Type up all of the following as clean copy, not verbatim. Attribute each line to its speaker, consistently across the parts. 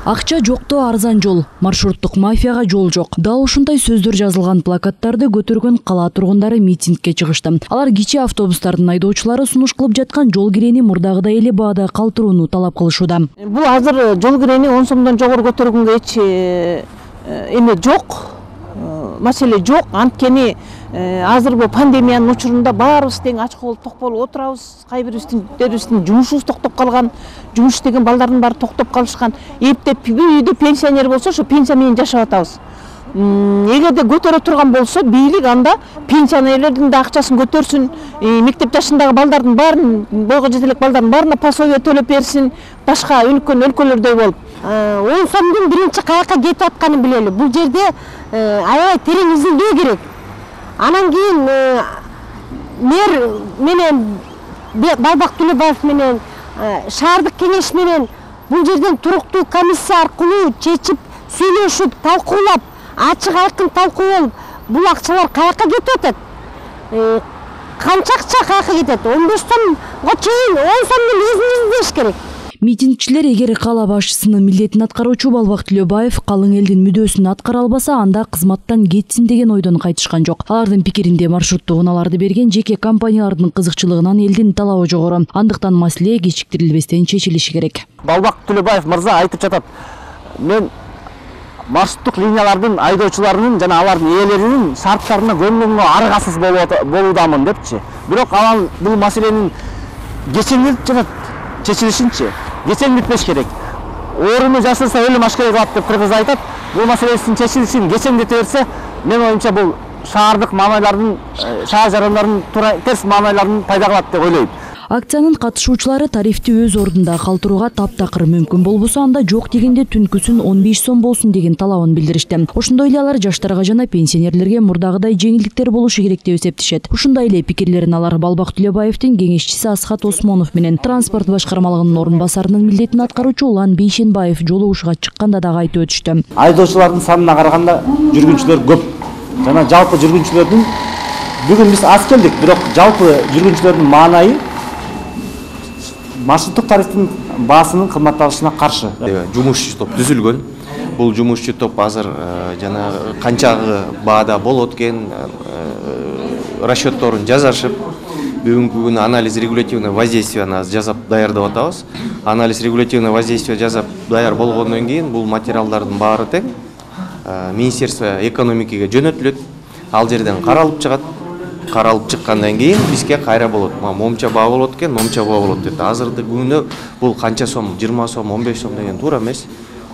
Speaker 1: Акча жокто арзан жол, маршруттук мафияга жол жок. Дал ушундай сөздөр жазылган плакаттарды көтөргөн кала тургундары митингке чыгышты. Алар кичи автобустардын айдоочулары сунуш кылып жаткан жол кирени мурдагыдай эле баада калтырууну талап кылышууда.
Speaker 2: Бул азыр жол кирени 10 сомдон жогору көтөргөнгө эч эме жок. Маселе жок. Анткени азыркы пандемиянын учурунда баарыбыз тең ачык болуп ток болуп отурабыз. Кайбирибиздин жумушубуз токтоп калган, жумуш иштеген балдардын баары токтоп калышкан. Эптеп үйдө пенсионер болсо, ошо пенсия менен жашап атабыз. Эгерде көтөрө турган болсо, бийлик анда пенсионерлердин да акчасын көтөрсүн, мектеп жашындагы балдардын баарын, бойго жете элек балдардын баарына пособие төлөп берсин, башка үлкөн өлкөлөрдөй болуп. 10 сомдун биринчи каяка кетип атканын билели. Бул жерде аябай терең изилдөө керек. Анан кийин мэр менен Балбак Төлөбаев менен шаардык кеңеш менен бул жерден туруктуу комиссия аркылуу чечип, сүйлөшүп, талкуулап, ачык айкын талкуу болуп, бул акчалар каяка кетип атат? Канча акча каяка кетет? 15 сомго чейин 10 сомдун изин издеш керек.
Speaker 1: Митингчилер эгер кала башчысынын милдетин аткаруучу Балбак Төлөбаев калың элдин мүдөөсүн аткара албаса, анда кызматтан кетсин деген ойдон кайтышкан жок. Алардын пикиринде маршруттук унааларды берген жеке компаниялардын кызыкчылыгынан элдин талабы жогору. Андыктан маселе кечиктирилбестен чечилиши керек.
Speaker 3: Балбак Төлөбаев мырза айтып жатат: "Мен маршруттук линиялардын айдоочуларынын жана алардын ээлеринин шарттарына көңүлүмө аргасыз болуудамын" депчи. Бирок анан бул маселенин кечиңдип жатат чечилишинчи. Кечен бүтпеш керек. Орunu жасырса өлүм ашкерек кылат деп кыргыз айтат. Бул маселесин чечилишин кечеңдете берсе, мен оюмча бул шаардык маанайлардын, шаар жарандардын терс маанайларын пайда кылат деп ойлойм.
Speaker 1: Акциянын катышуучулары тарифти өз ордунда калтырууга таптакыр мүмкүн болбосо, анда жок дегенде түнкүсүн 15 сом болсун деген талабын билдиришти. Ошондой эле алар жаштарга жана пенсионерлерге мурдагыдай жеңилдиктер болушу керек деп эсептешет. Ушундай эле пикирлерин алар Балбак Төлөбаевдин кеңешчиси Асхат Осмонов менен транспорт башкармалыгынын орун басарынын милдетин аткаруучу Улан Бейшенбаев жолугушууга чыкканда дагы айтып өтүштү.
Speaker 3: Айдоочулардын санына караганда жүргүнчүлөр көп. Жана жалпы жүргүнчүлөрдүн бүгүн биз аз келдик, бирок жалпы жүргүнчүлөрдүн маанайы маршруттук тарифтин баасынын кымбатталышына каршы.
Speaker 4: Жумушчу топ түзүлгөн. Бул жумушчу топ азыр жана канчагы баада болот экен расчетторун жазышып, бүгүнкү күнү анализ регулятивного воздействияны жазап даярдап атабыз. Анализ регулятивного воздействия жазап даяр болгондон кийин бул материалдардын баары тең Министерство экономикага жөнөтүлөт. Ал жерден каралып чыгат. Каралып чыккандан кийин бизге кайра болот. Момча баа болот экен, момча баа болот деп. Азыркы күнү бул канча сом, 20 сом, 15 сом деген туура эмес.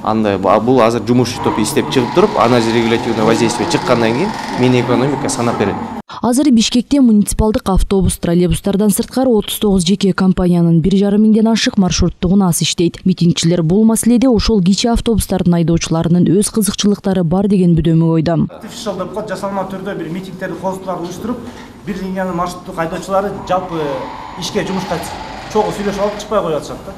Speaker 4: Андай бул азыр жумушчу топ иштеп чыгып туруп, анализ регулятивного воздействия чыккандан кийин Минэкономика санап берет.
Speaker 1: Азыр Бишкекте муниципалдык автобус, троллейбустардан сырткары 39 жеке компаниянын 1,5 миңден ашык маршруттук унаасы иштейт. Митингчилер бул маселеде ошол кичи автобустардын айдоочуларынын өз кызыкчылыктары бар деген бүдөмү койду.
Speaker 5: Артифишал деп коет, жасалма түрдө бир митингтерди коозутууларды уюштуруп, бир линиянын маршруттук айдоочулары жалпы ишке, жумушка чогуу сүйлөшүп алып чыкпай коюп атышат да.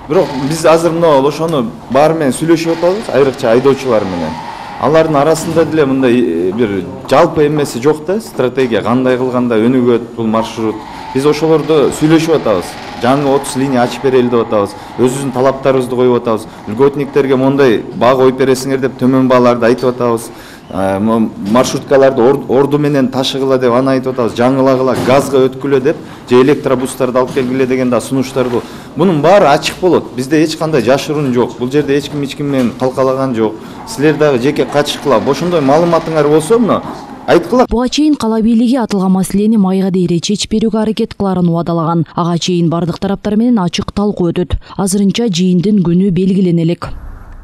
Speaker 6: Бирок биз азыр мына ошону баары менен сүйлөшүп атабыз, айрыкча айдоочулар менен. Алардын арасында деле мындай бир жалпы эмеси жок да, стратегия кандай кылганда өнүгөт бул маршрут. Биз ошолорду сүйлөшүп атабыз. Жаңы 30 линия ачып берели деп атабыз. Өзүбүздүн талаптарыбызды коюп атабыз. Льготниктерге мондай баа коюп бересиңер деп төмөн бааларды айтып атабыз. Маршруткаларды орду менен ташыгыла деп аны айтып атабыз. Жаңылагыла, газга өткүлө деп, же электробустарды алып келгиле деген да сунуштар бул. Бунун баары ачык болот. Бизде эч кандай жашыруун жок. Бул жерде эч ким менен калкалаган жок. Силер дагы жеке катышкыла. Ошондой маалыматыңар болсо, мына айткыла.
Speaker 1: Буга чейин кала бийлиги атылган маселени майга дейре чечип берүүгө аракет кыларын убадалган. Ага чейин бардык тараптар менен ачык талкуу өтөт. Азырынча жыйындын күнү белгилене элек.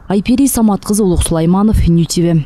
Speaker 1: Айпери Самат кызы, Улук Сулайманов, Нью ТВ.